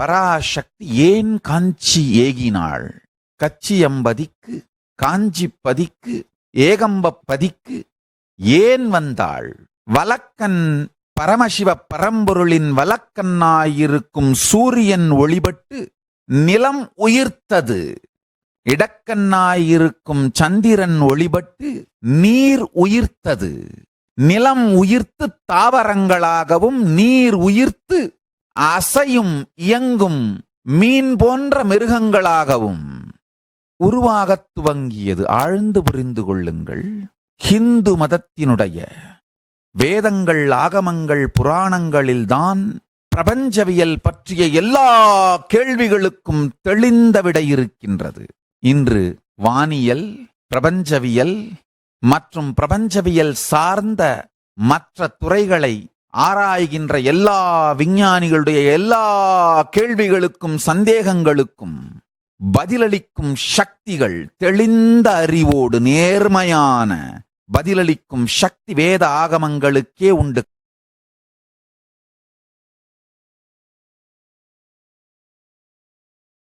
பராசக்தி ஏன் காஞ்சி ஏகினாள்? கச்சியம்பதிக்கு, காஞ்சிப்பதிக்கு, ஏகம்பப்பதிக்கு ஏன் வந்தாள்? வலக்கன் பரமசிவ பரம்பொருளின் வலக்கண்ணாயிருக்கும் சூரியன் ஒளிபட்டு நிலம் உயிர்த்தது. இடக்கண்ணாயிருக்கும் சந்திரன் ஒளிபட்டு நீர் உயிர்த்தது. நிலம் உயிர்த்து தாவரங்களாகவும் நீர் உயிர்த்து அசையும் இயங்கும் மீன் போன்ற மிருகங்களாகவும் உருவாகத் துவங்கியது. ஆழ்ந்து புரிந்து கொள்ளுங்கள். ஹிந்து மதத்தினுடைய வேதங்கள், ஆகமங்கள், புராணங்களில்தான் பிரபஞ்சவியல் பற்றிய எல்லா கேள்விகளுக்கும் தெளிந்த விடை இருக்கின்றது. இன்று வானியல், பிரபஞ்சவியல் மற்றும் பிரபஞ்சவியல் சார்ந்த மற்ற துறைகளை ஆராய்கின்ற எல்லா விஞ்ஞானிகளுடைய எல்லா கேள்விகளுக்கும் சந்தேகங்களுக்கும் பதிலளிக்கும் சக்திகள், தெளிந்த அறிவோடு நேர்மையான பதிலளிக்கும் சக்தி வேத ஆகமங்களுக்கே உண்டு.